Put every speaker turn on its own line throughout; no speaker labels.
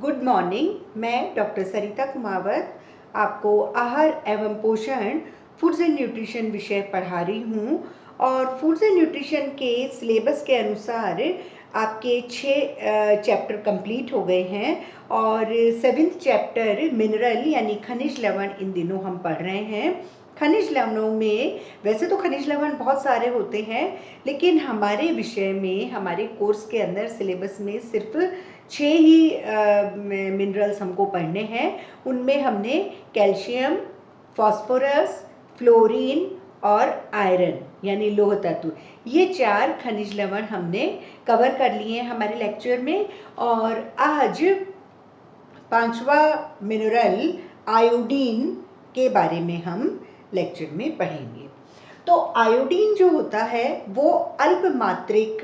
Good morning. मैं doctor सरिता कुमावत आपको आहार एवं पोषण फूड्स एंड न्यूट्रिशन विषय पढ़ा रही हूँ। और फूड्स एंड न्यूट्रिशन के सिलेबस के अनुसार आपके 6 चैप्टर कंप्लीट हो गए हैं और 7th चैप्टर मिनरल यानी खनिज लवण इन दिनों हम पढ़ रहे हैं। खनिज लवणों में वैसे तो खनिज लवण बहुत सारे होते हैं, लेकिन हमारे विषय में हमारे कोर्स के अंदर सिलेबस में सिर्फ 6 ही मिनरल्स हमको पढ़ने हैं। उनमें हमने कैल्शियम, फास्फोरस, फ्लोरीन और आयरन यानी लोह तत्व, ये 4 खनिज लवण हमने कवर कर लिए हैं हमारे लेक्चर में। और आज 5वां मिनरल आयोडीन के बारे में हम लेक्चर में पढ़ेंगे। तो आयोडीन जो होता है वो अल्प मात्रिक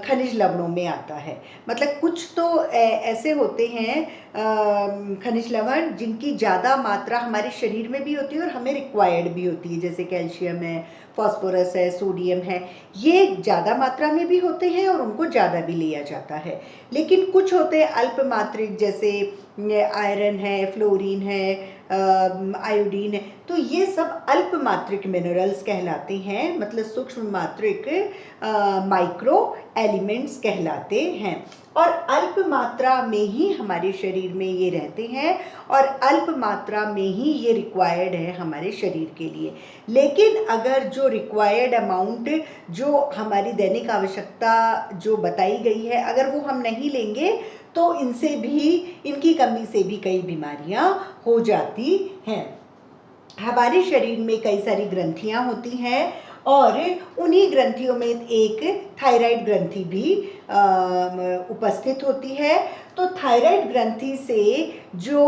खनिज लवणों में आता है। मतलब कुछ तो ऐसे होते हैं खनिज लवण जिनकी ज़्यादा मात्रा हमारे शरीर में भी होती है और हमें रिक्वायर्ड भी होती है, जैसे कैल्शियम है, फास्फोरस है, सोडियम है। ये ज़्यादा मात्रा में भी होते हैं और उनको ज़्यादा भी लिया जाता है। लेकिन कुछ होते हैं अल्प मात्रिक, जैसे आयरन है, फ्लोरीन है, आयोडीन है। तो ये सब अल्प मात्रिक मिनरल्स कहलाते हैं, मतलब सूक्ष्म मात्रिक माइक्रो एलिमेंट्स कहलाते हैं। और अल्प मात्रा में ही हमारे शरीर में ये रहते हैं और अल्प मात्रा में ही ये रिक्वायर्ड है हमारे शरीर के लिए। लेकिन अगर जो रिक्वायर्ड अमाउंट, जो हमारी दैनिक आवश्यकता जो बताई गई है, अगर वो हम नहीं लेंगे तो इनसे भी, इनकी कमी से भी कई बीमारियां हो जाती हैं। हमारे शरीर में कई सारी ग्रंथियां होती हैं और उन्हीं ग्रंथियों में एक थायराइड ग्रंथि भी उपस्थित होती है। तो थायराइड ग्रंथि से जो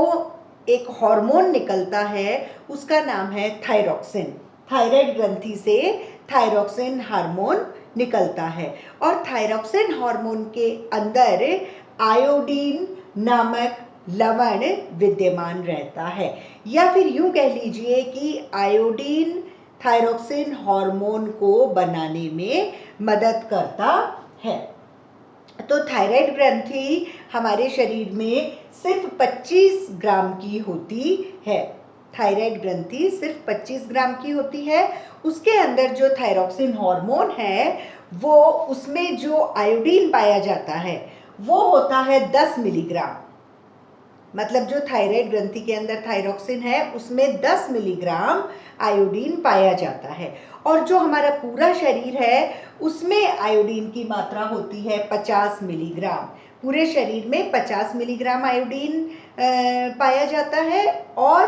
एक हार्मोन निकलता है उसका नाम है थायरॉक्सिन। थायराइड ग्रंथि से थायरॉक्सिन हार्मोन निकलता है और थायरॉक्सिन हार्मोन के अंदर आयोडीन नामक लवण विद्यमान रहता है। या फिर यूं कह लीजिए कि आयोडीन थायरॉक्सिन हार्मोन को बनाने में मदद करता है। तो थायराइड ग्रंथि हमारे शरीर में सिर्फ 25 ग्राम की होती है। थायराइड ग्रंथि सिर्फ 25 ग्राम की होती है। उसके अंदर जो थायरॉक्सिन हार्मोन है, वो उसमें जो आयोडीन पाया जाता है वो होता है 10 मिलीग्राम। मतलब जो थायराइड ग्रंथि के अंदर थायरॉक्सिन है उसमें 10 मिलीग्राम आयोडीन पाया जाता है। और जो हमारा पूरा शरीर है उसमें आयोडीन की मात्रा होती है 50 मिलीग्राम। पूरे शरीर में 50 मिलीग्राम आयोडीन पाया जाता है और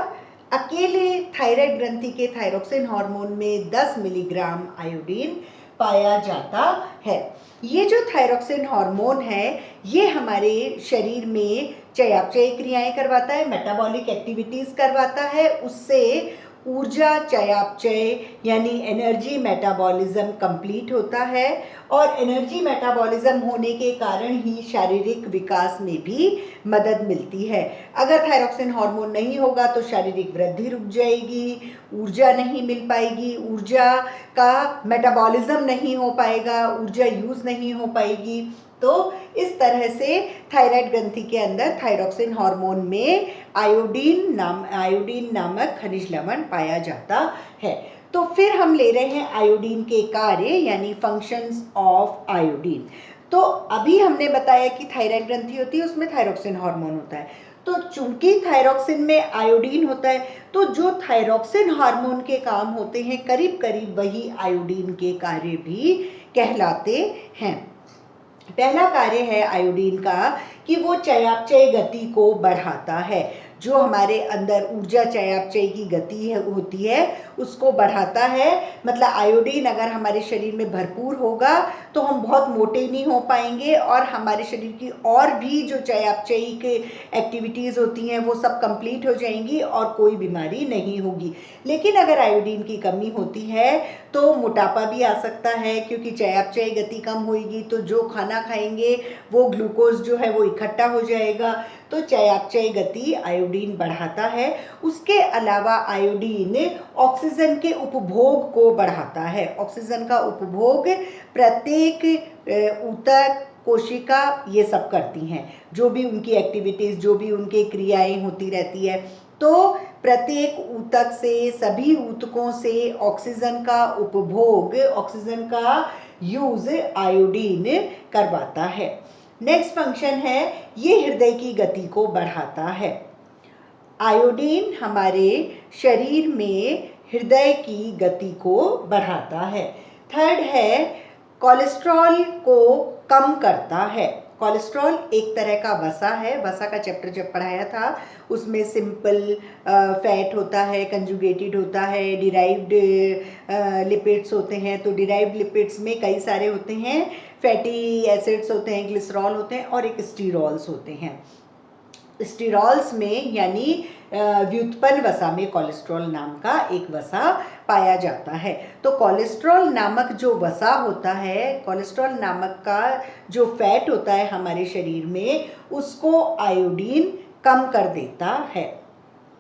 अकेले थायराइड ग्रंथि के थायरॉक्सिन हार्मोन में 10 मिलीग्राम आयोडीन पाया जाता है। ये जो थायरॉक्सिन हार्मोन है ये हमारे शरीर में चयापचय क्रियाएं करवाता है, मेटाबॉलिक एक्टिविटीज करवाता है। उससे ऊर्जा चयापचय यानी एनर्जी मेटाबॉलिज्म कंप्लीट होता है और एनर्जी मेटाबॉलिज्म होने के कारण ही शारीरिक विकास में भी मदद मिलती है। अगर थायरॉक्सिन हार्मोन नहीं होगा तो शारीरिक वृद्धि रुक जाएगी, ऊर्जा नहीं मिल पाएगी, ऊर्जा का मेटाबॉलिज्म नहीं हो पाएगा, ऊर्जा यूज नहीं हो पाएगी। तो इस तरह से थायराइड ग्रंथि के अंदर थायरॉक्सिन हार्मोन में आयोडीन नामक खनिज लवण पाया जाता है। तो फिर हम ले रहे हैं आयोडीन के कार्य यानी फंक्शंस ऑफ आयोडीन। तो अभी हमने बताया कि थायराइड ग्रंथि होती है, उसमें थायरॉक्सिन हार्मोन होता है। तो चूंकि थायरॉक्सिन में आयोडीन होता है तो जो थायरॉक्सिन हार्मोन के काम होते हैं करीब करीब वही आयोडीन के कार्य भी कहलाते हैं। पहला कार्य है आयोडीन का कि वो चयापचय गति को बढ़ाता है। जो हमारे अंदर ऊर्जा चयापचय की गति होती है उसको बढ़ाता है। मतलब आयोडीन अगर हमारे शरीर में भरपूर होगा तो हम बहुत मोटे नहीं हो पाएंगे और हमारे शरीर की और भी जो चयापचयिक एक्टिविटीज़ होती हैं वो सब कंप्लीट हो जाएंगी और कोई बीमारी नहीं होगी। लेकिन अगर आयोडीन की कमी होती है तो मोटापा भी आ सकता है, क्योंकि चयापचय गति कम होगी तो जो खाना खाएंगे वो ग्लूकोज जो है वो इकट्ठा हो जाएगा। तो चयापचय गति आयोडीन बढ़ाता है। उसके अलावा आयोडीन ऑक्सीजन के उपभोग को बढ़ाता है। ऑक्सीजन का उपभोग प्रत्येक ऊतक, कोशिका ये सब करती हैं, जो भी उनकी एक्टिविटीज़, जो भी उनकी क्रियाएं होती रहती है। तो प्रत्येक ऊतक से, सभी ऊतकों से ऑक्सीजन का उपभोग, ऑक्सीजन का यूज़ आयोडीन करवाता है। नेक्स्ट फंक्शन है, ये हृदय की गति को बढ़ाता है। आयोडीन हमारे शरीर में हृदय की गति को बढ़ाता है। थर्ड है, कोलेस्ट्रॉल को कम करता है। कोलेस्ट्रॉल एक तरह का वसा है। वसा का चैप्टर जब पढ़ाया था उसमें सिंपल फैट होता है, कंजुगेटेड होता है, डिराइव्ड लिपिड्स होते हैं। तो डिराइव्ड लिपिड्स में कई सारे होते हैं, फैटी एसिड्स होते हैं, ग्लिसरॉल होते हैं और एक स्टीरॉल्स होते हैं। स्टीरॉल्स में यानी व्युत्पन्न वसा में कोलेस्ट्रॉल नाम का एक वसा पाया जाता है। तो कोलेस्ट्रॉल नामक जो वसा होता है, कोलेस्ट्रॉल नामक का जो फैट होता है हमारे शरीर में, उसको आयोडीन कम कर देता है।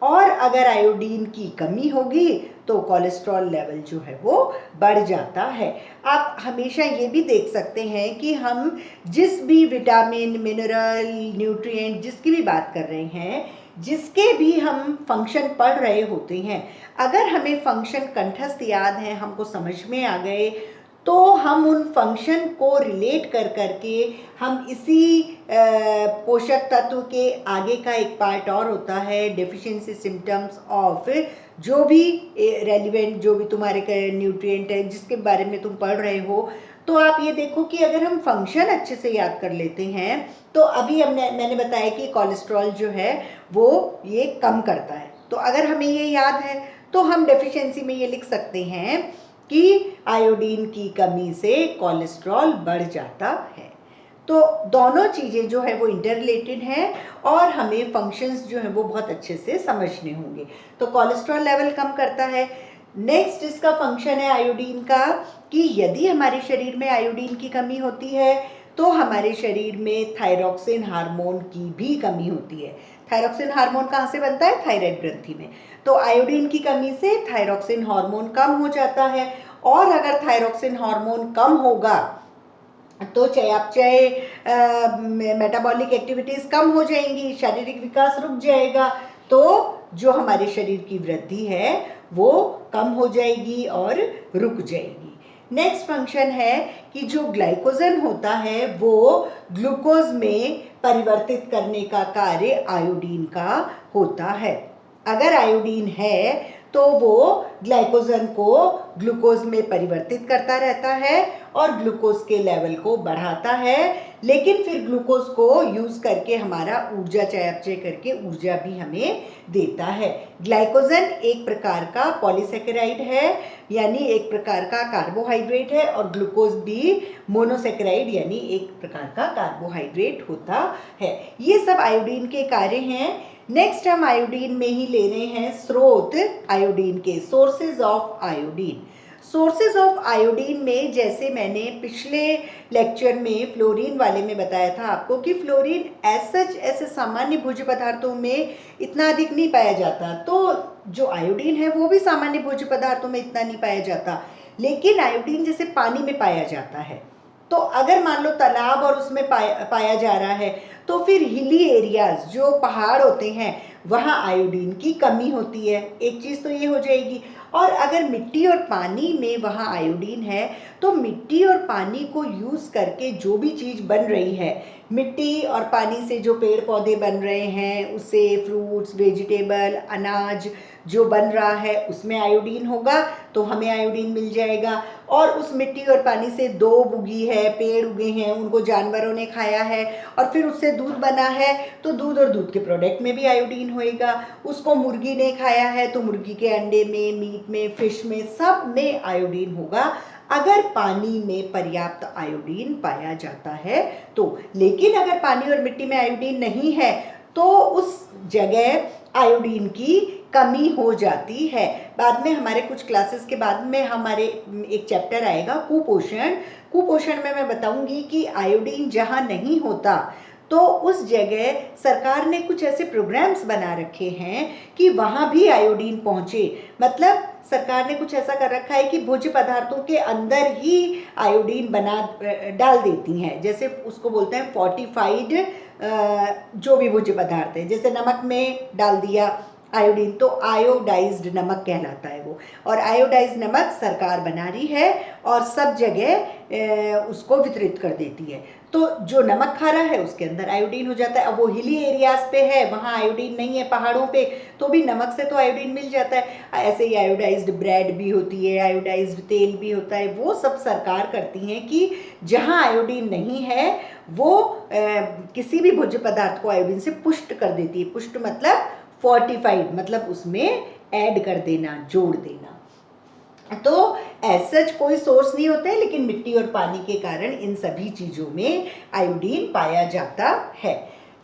और अगर आयोडीन की कमी होगी तो कोलेस्ट्रॉल लेवल जो है वो बढ़ जाता है। आप हमेशा ये भी देख सकते हैं कि हम जिस भी विटामिन, मिनरल, न्यूट्रिएंट जिसकी भी बात कर रहे हैं, जिसके भी हम फंक्शन पढ़ रहे होते हैं, अगर हमें फंक्शन कंठस्थ याद है, हमको समझ में आ गए, तो हम उन फंक्शन को रिलेट कर करके हम इसी पोषक तत्व के आगे का एक पार्ट और होता है, डेफिशिएंसी सिम्टम्स ऑफ, जो भी रेलिवेंट, जो भी तुम्हारे न्यूट्रिएंट है जिसके बारे में तुम पढ़ रहे हो। तो आप ये देखो कि अगर हम फंक्शन अच्छे से याद कर लेते हैं, तो अभी मैंने बताया कि कोलेस्ट्रॉल जो है वो ये कम करता है। तो अगर हमें ये याद है तो हम डेफिशिएंसी में ये लिख सकते हैं कि आयोडीन की कमी से कोलेस्ट्रॉल बढ़ जाता है। तो दोनों चीज़ें जो है वो इंटर रिलेटेड हैं और हमें फंक्शंस जो हैं वो बहुत अच्छे से समझने होंगे। तो कोलेस्ट्रॉल लेवल कम करता है। नेक्स्ट इसका फंक्शन है आयोडीन का, कि यदि हमारे शरीर में आयोडीन की कमी होती है तो हमारे शरीर में थायरॉक्सिन हार्मोन की भी कमी होती है। थायरॉक्सिन हार्मोन कहाँ से बनता है? थायराइड ग्रंथि में। तो आयोडीन की कमी से थायरॉक्सिन हार्मोन कम हो जाता है, और अगर थायरॉक्सिन हार्मोन कम होगा तो चयापचय, मेटाबॉलिक एक्टिविटीज़ कम हो जाएंगी, शारीरिक विकास रुक जाएगा, तो जो हमारे शरीर की वृद्धि है वो कम हो जाएगी और रुक जाएगी। नेक्स्ट फंक्शन है कि जो ग्लाइकोजन होता है वो ग्लूकोज में परिवर्तित करने का कार्य आयोडीन का होता है। अगर आयोडीन है तो वो ग्लाइकोजन को ग्लूकोज में परिवर्तित करता रहता है और ग्लूकोज के लेवल को बढ़ाता है, लेकिन फिर ग्लूकोज को यूज़ करके हमारा ऊर्जा चयापचय करके ऊर्जा भी हमें देता है। ग्लाइकोजन एक प्रकार का पॉलीसेकेराइड है, यानी एक प्रकार का कार्बोहाइड्रेट है, और ग्लूकोज भी मोनोसेकेराइड यानी एक प्रकार का कार्बोहाइड्रेट होता है। ये सब आयोडीन के कार्य हैं। नेक्स्ट हम आयोडीन में ही ले रहे हैं स्रोत आयोडीन के, sources of iodine. Sources of iodine में जैसे मैंने पिछले लेक्चर में फ्लोरीन वाले में बताया था आपको कि फ्लोरीन सच ऐसे सामान्य भोज्य पदार्थों में इतना अधिक नहीं पाया जाता, तो जो आयोडीन है वो भी सामान्य भोज्य पदार्थों में इतना नहीं पाया जाता, लेकिन आयोडीन जैसे पानी में पाया जाता है। तो अगर मान लो तालाब और उसमें पाया जा रहा है, तो फिर हिली एरियाज जो पहाड़ होते हैं वहाँ आयोडीन की कमी होती है। एक चीज़ तो ये हो जाएगी। और अगर मिट्टी और पानी में वहाँ आयोडीन है, तो मिट्टी और पानी को यूज़ करके जो भी चीज़ बन रही है, मिट्टी और पानी से जो पेड़ पौधे बन रहे हैं, उससे फ्रूट्स, वेजिटेबल, अनाज जो बन रहा है उसमें आयोडीन होगा तो हमें आयोडीन मिल जाएगा। और उस मिट्टी और पानी से दूब उगी है, पेड़ उगे हैं, उनको जानवरों ने खाया है और फिर उससे दूध बना है, तो दूध और दूध के प्रोडक्ट में भी आयोडीन होएगा। उसको मुर्गी ने खाया है तो मुर्गी के अंडे में, मीट में, फिश में, सब में आयोडीन होगा अगर पानी में पर्याप्त आयोडीन पाया जाता है तो। लेकिन अगर पानी और मिट्टी में आयोडीन नहीं है तो उस जगह आयोडीन की कमी हो जाती है। बाद में हमारे कुछ क्लासेस के बाद में हमारे एक चैप्टर आएगा कुपोषण। कुपोषण में मैं बताऊंगी कि आयोडीन जहाँ नहीं होता तो उस जगह सरकार ने कुछ ऐसे प्रोग्राम्स बना रखे हैं कि वहाँ भी आयोडीन पहुँचे। मतलब सरकार ने कुछ ऐसा कर रखा है कि भोज्य पदार्थों के अंदर ही आयोडीन डाल देती हैं। जैसे उसको बोलते हैं फोर्टिफाइड जो भी भोज्य पदार्थ है, जैसे नमक में डाल दिया आयोडीन, तो आयोडाइज्ड नमक कहलाता है वो। और आयोडाइज्ड नमक सरकार बना रही है और सब जगह उसको वितरित कर देती है। तो जो नमक खा रहा है उसके अंदर आयोडीन हो जाता है। अब वो हिली एरियाज पे है, वहाँ आयोडीन नहीं है पहाड़ों पे, तो भी नमक से तो आयोडीन मिल जाता है। ऐसे ही आयोडाइज्ड ब्रेड भी होती है, आयोडाइज्ड तेल भी होता है। वो सब सरकार करती हैं कि जहाँ आयोडीन नहीं है वो किसी भी भोज्य पदार्थ को आयोडीन से पुष्ट कर देती है। पुष्ट मतलब फोर्टिफाइड, मतलब उसमें ऐड कर देना, जोड़ देना। तो ऐसा कोई सोर्स नहीं होते, लेकिन मिट्टी और पानी के कारण इन सभी चीज़ों में आयोडीन पाया जाता है।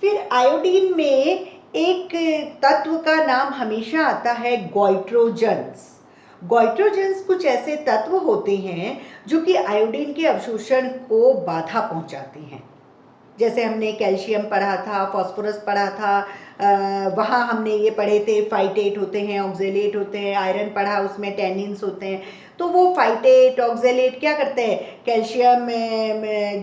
फिर आयोडीन में एक तत्व का नाम हमेशा आता है गोइट्रोजन्स। गोइट्रोजन्स कुछ ऐसे तत्व होते हैं जो कि आयोडीन के अवशोषण को बाधा पहुंचाते हैं। जैसे हमने कैल्शियम पढ़ा था, फास्फोरस पढ़ा था, वहाँ हमने ये पढ़े थे फाइटेट होते हैं, ऑक्जेलेट होते हैं। आयरन पढ़ा, उसमें टैनिन्स होते हैं। तो वो फाइटेट ऑक्जेलेट क्या करते हैं, कैल्शियम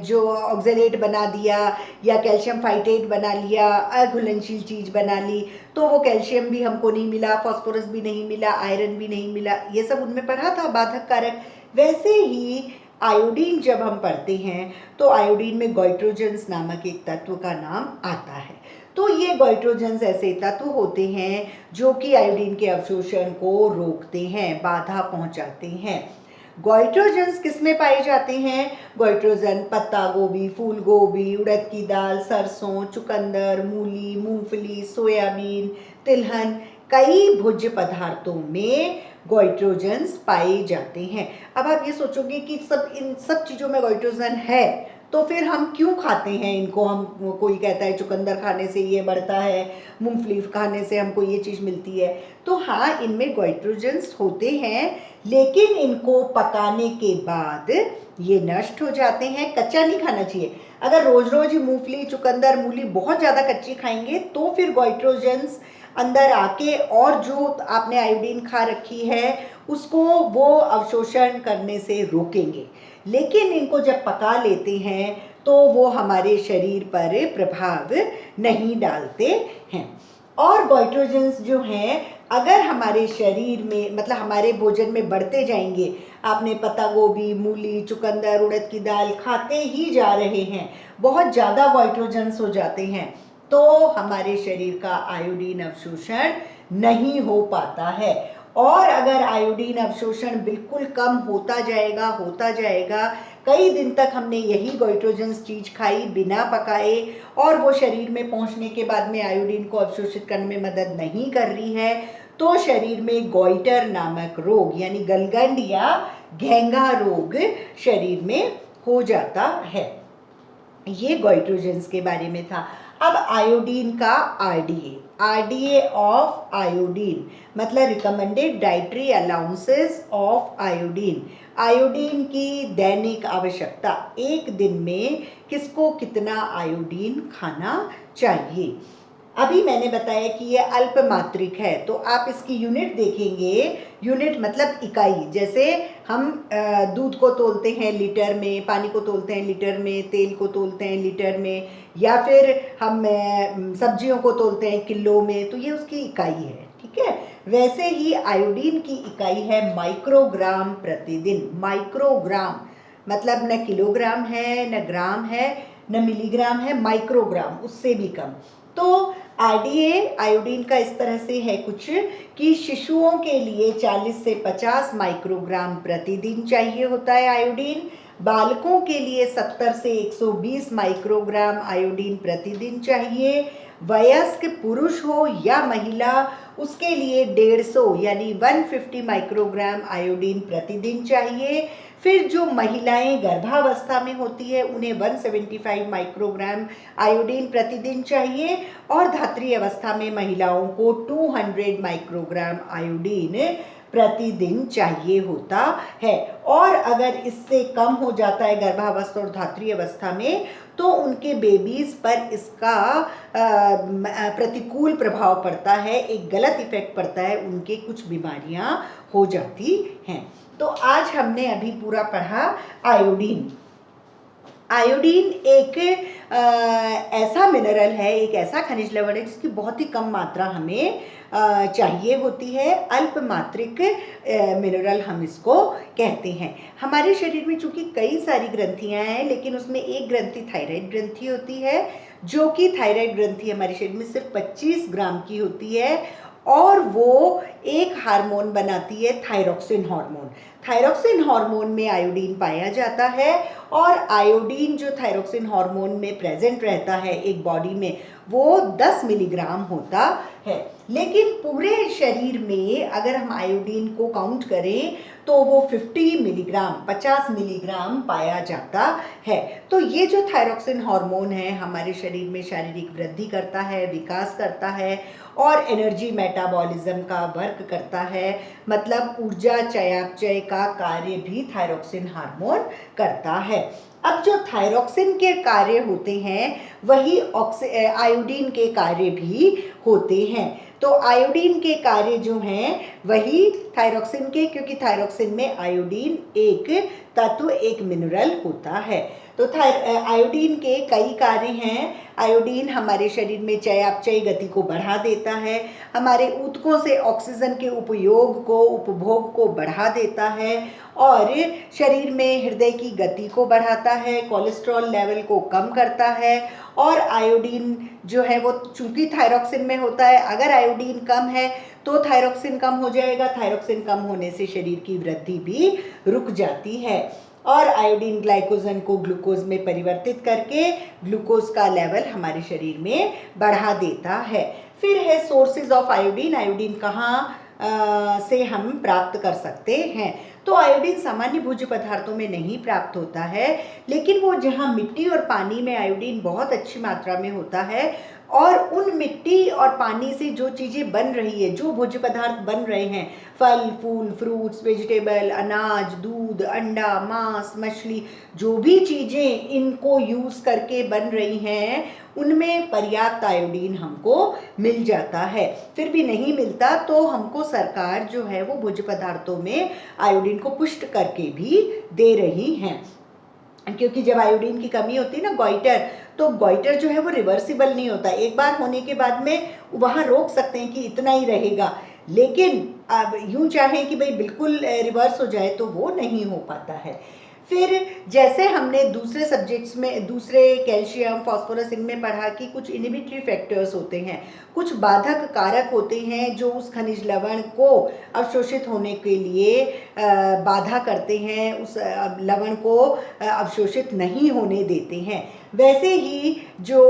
जो ऑक्जेलेट बना दिया या कैल्शियम फाइटेट बना लिया, अघुलनशील चीज़ बना ली, तो वो कैल्शियम भी हमको नहीं मिला, फास्फोरस भी नहीं मिला, आयरन भी नहीं मिला, ये सब उनमें पढ़ा था बाधक कारक। वैसे ही आयोडीन जब हम पढ़ते हैं तो आयोडीन में गोइट्रोजन्स नामक एक तत्व का नाम आता है। तो ये गोइट्रोजन्स ऐसे तत्व होते हैं जो कि आयोडीन के अवशोषण को रोकते हैं, बाधा पहुंचाते हैं। गोइट्रोजन्स किस में पाए जाते हैं? गोइट्रोजन पत्ता गोभी, फूल गोभी, उड़द की दाल, सरसों, चुकंदर, मूली, मूंगफली, सोयाबीन, तिलहन, कई भोज्य पदार्थों में गोइट्रोजन्स पाए जाते हैं। अब आप ये सोचोगे कि इन सब चीज़ों में गोइट्रोजन है, तो फिर हम क्यों खाते हैं इनको? हम कोई कहता है चुकंदर खाने से ये बढ़ता है, मूंगफली खाने से हमको ये चीज़ मिलती है। तो हाँ, इनमें गोइट्रोजन्स होते हैं, लेकिन इनको पकाने के बाद ये नष्ट हो जाते हैं। कच्चा नहीं खाना चाहिए। अगर रोज रोज मूंगफली, चुकंदर, मूली बहुत ज़्यादा कच्ची खाएंगे तो फिर गोइट्रोजन्स अंदर आके और जो आपने आयोडीन खा रखी है उसको वो अवशोषण करने से रोकेंगे। लेकिन इनको जब पका लेते हैं तो वो हमारे शरीर पर प्रभाव नहीं डालते हैं। और गोइट्रोजन्स जो हैं अगर हमारे शरीर में, मतलब हमारे भोजन में बढ़ते जाएंगे, आपने पत्ता गोभी, मूली, चुकंदर, उड़द की दाल खाते ही जा रहे हैं, बहुत ज़्यादा गोइट्रोजन्स हो जाते हैं, तो हमारे शरीर का आयोडीन अवशोषण नहीं हो पाता है। और अगर आयोडीन अवशोषण बिल्कुल कम होता जाएगा, कई दिन तक हमने यही गोइट्रोजन्स चीज़ खाई बिना पकाए और वो शरीर में पहुंचने के बाद में आयोडीन को अवशोषित करने में मदद नहीं कर रही है, तो शरीर में गोइटर नामक रोग यानी गलगंड या घेंघा रोग शरीर में हो जाता है। ये गोइट्रोजन्स के बारे में था। अब आयोडीन का आरडीए ऑफ आयोडीन मतलब recommended dietary allowances of iodine. Iodine की दैनिक आवश्यकता, एक दिन में किसको कितना आयोडीन खाना चाहिए। अभी मैंने बताया कि ये अल्प मात्रिक है, तो आप इसकी यूनिट देखेंगे, यूनिट मतलब इकाई। जैसे हम दूध को तोलते हैं लीटर में, पानी को तोलते हैं लीटर में, तेल को तोलते हैं लीटर में, या फिर हम सब्जियों को तोलते हैं किलो में, तो ये उसकी इकाई है, ठीक है। वैसे ही आयोडीन की इकाई है माइक्रोग्राम प्रतिदिन। माइक्रोग्राम मतलब न किलोग्राम है, न ग्राम है, न मिलीग्राम है, माइक्रोग्राम, उससे भी कम। तो आरडीए आयोडीन का इस तरह से है कुछ कि शिशुओं के लिए 40 से 50 माइक्रोग्राम प्रतिदिन चाहिए होता है आयोडीन। बालकों के लिए 70 से 120 माइक्रोग्राम आयोडीन प्रतिदिन चाहिए। वयस्क पुरुष हो या महिला उसके लिए 150 यानी 150 माइक्रोग्राम आयोडीन प्रतिदिन चाहिए। फिर जो महिलाएं गर्भावस्था में होती है उन्हें 175 माइक्रोग्राम आयोडीन प्रतिदिन चाहिए, और धात्री अवस्था में महिलाओं को 200 माइक्रोग्राम आयोडीन प्रतिदिन चाहिए होता है। और अगर इससे कम हो जाता है गर्भावस्था और धात्री अवस्था में तो उनके बेबीज़ पर इसका प्रतिकूल प्रभाव पड़ता है, एक गलत इफेक्ट पड़ता है, उनके कुछ बीमारियां हो जाती हैं। तो आज हमने अभी पूरा पढ़ा आयोडीन। आयोडीन एक ऐसा मिनरल है, एक ऐसा खनिज लवण है जिसकी बहुत ही कम मात्रा हमें चाहिए होती है। अल्प मात्रिक मिनरल हम इसको कहते हैं। हमारे शरीर में चूंकि कई सारी ग्रंथियां हैं, लेकिन उसमें एक ग्रंथि थायराइड ग्रंथि होती है, जो कि थायराइड ग्रंथि हमारे शरीर में सिर्फ 25 ग्राम की होती है और वो एक हार्मोन बनाती है, थायरोक्सिन हार्मोन। थायरोक्सिन हार्मोन में आयोडीन पाया जाता है और आयोडीन जो थायरोक्सिन हार्मोन में प्रेजेंट रहता है एक बॉडी में वो 10 मिलीग्राम होता है। लेकिन पूरे शरीर में अगर हम आयोडीन को काउंट करें तो वो 50 मिलीग्राम पाया जाता है। तो ये जो थायरोक्सिन हार्मोन है हमारे शरीर में शारीरिक वृद्धि करता है, विकास करता है और एनर्जी मेटाबॉलिज्म का वर्क करता है, मतलब ऊर्जा चयापचय का कार्य भी थायरोक्सिन हार्मोन करता है। अब जो थायरोक्सिन के कार्य होते हैं वही आयोडीन के कार्य भी होते हैं। तो आयोडीन के कार्य जो हैं वही थायरोक्सिन के, क्योंकि थायरोक्सिन में आयोडीन एक तत्व, एक मिनरल होता है। तो आयोडीन के कई कार्य हैं। आयोडीन हमारे शरीर में चयापचय गति को बढ़ा देता है, हमारे ऊतकों से ऑक्सीजन के उपभोग को बढ़ा देता है और शरीर में हृदय की गति को बढ़ाता है, कोलेस्ट्रॉल लेवल को कम करता है। और आयोडीन जो है वो चूंकि थायरोक्सिन में होता है, अगर आयोडीन कम है तो थायरोक्सिन कम हो जाएगा, थायरोक्सिन कम होने से शरीर की वृद्धि भी रुक जाती है और आयोडीन ग्लाइकोजन को ग्लूकोज में परिवर्तित करके ग्लूकोज का लेवल हमारे शरीर में बढ़ा देता है। फिर है सोर्सेज ऑफ आयोडीन। आयोडीन कहाँ से हम प्राप्त कर सकते हैं? तो आयोडीन सामान्य भोज्य पदार्थों में नहीं प्राप्त होता है, लेकिन वो जहाँ मिट्टी और पानी में आयोडीन बहुत अच्छी मात्रा में होता है और उन मिट्टी और पानी से जो चीज़ें बन रही है, जो भोज्य पदार्थ बन रहे हैं, फल फूल, फ्रूट्स, वेजिटेबल, अनाज, दूध, अंडा, मांस, मछली, जो भी चीज़ें इनको यूज़ करके बन रही हैं उनमें पर्याप्त आयोडीन हमको मिल जाता है। फिर भी नहीं मिलता तो हमको सरकार जो है वो भोज्य पदार्थों में आयोडीन को पुष्ट करके भी दे रही हैं, क्योंकि जब आयोडीन की कमी होती है ना, गॉइटर, तो गॉइटर जो है वो रिवर्सिबल नहीं होता। एक बार होने के बाद में वहाँ रोक सकते हैं कि इतना ही रहेगा, लेकिन अब यूं चाहें कि भाई बिल्कुल रिवर्स हो जाए तो वो नहीं हो पाता है। फिर जैसे हमने दूसरे सब्जेक्ट्स में, दूसरे कैल्शियम, फास्फोरस, इनमें पढ़ा कि कुछ इनहिबिटरी फैक्टर्स होते हैं, कुछ बाधक कारक होते हैं जो उस खनिज लवण को अवशोषित होने के लिए बाधा करते हैं, उस लवण को अवशोषित नहीं होने देते हैं। वैसे ही जो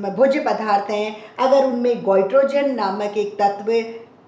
भोज्य पदार्थ हैं, अगर उनमें गोइट्रोजन नामक एक तत्व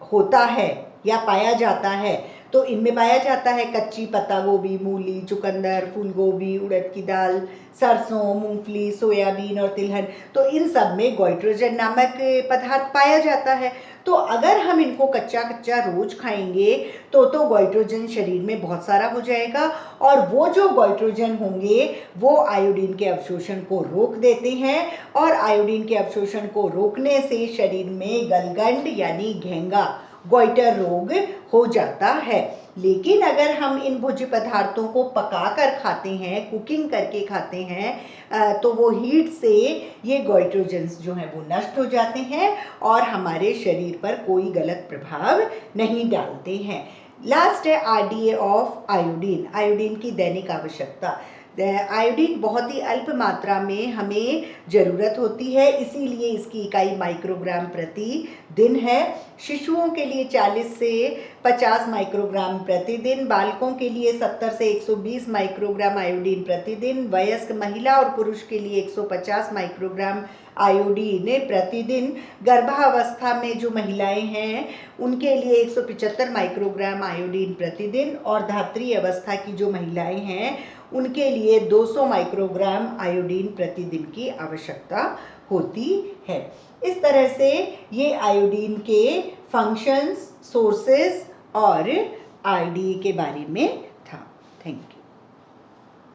होता है या पाया जाता है, तो इनमें पाया जाता है कच्ची पत्ता गोभी, मूली, चुकंदर, फूल गोभी, उड़द की दाल, सरसों, मूंगफली, सोयाबीन और तिलहन, तो इन सब में गोइट्रोजन नामक पदार्थ पाया जाता है। तो अगर हम इनको कच्चा कच्चा रोज खाएंगे तो गोइट्रोजन शरीर में बहुत सारा हो जाएगा और वो जो गोइट्रोजन होंगे वो आयोडीन के अवशोषण को रोक देते हैं और आयोडीन के अवशोषण को रोकने से शरीर में गलगंड यानी घेंगा, गोइटर रोग हो जाता है। लेकिन अगर हम इन भोज्य पदार्थों को पकाकर खाते हैं, कुकिंग करके खाते हैं, तो वो हीट से ये गोइट्रोजन्स जो हैं वो नष्ट हो जाते हैं और हमारे शरीर पर कोई गलत प्रभाव नहीं डालते हैं। लास्ट है आरडीए ऑफ आयोडीन, आयोडीन की दैनिक आवश्यकता। आयोडीन बहुत ही अल्प मात्रा में हमें ज़रूरत होती है, इसीलिए इसकी इकाई माइक्रोग्राम प्रति दिन है। शिशुओं के लिए 40 से 50 माइक्रोग्राम प्रतिदिन, बालकों के लिए 70 से 120 माइक्रोग्राम आयोडीन प्रतिदिन, वयस्क महिला और पुरुष के लिए 150 माइक्रोग्राम आयोडीन प्रतिदिन, गर्भावस्था में जो महिलाएं हैं उनके लिए 175 माइक्रोग्राम आयोडीन प्रतिदिन और धात्री अवस्था की जो महिलाएं हैं उनके लिए 200 माइक्रोग्राम आयोडीन प्रतिदिन की आवश्यकता होती है। इस तरह से ये आयोडीन के फंक्शंस, सोर्सेस और आरडीए के बारे में था। Thank you.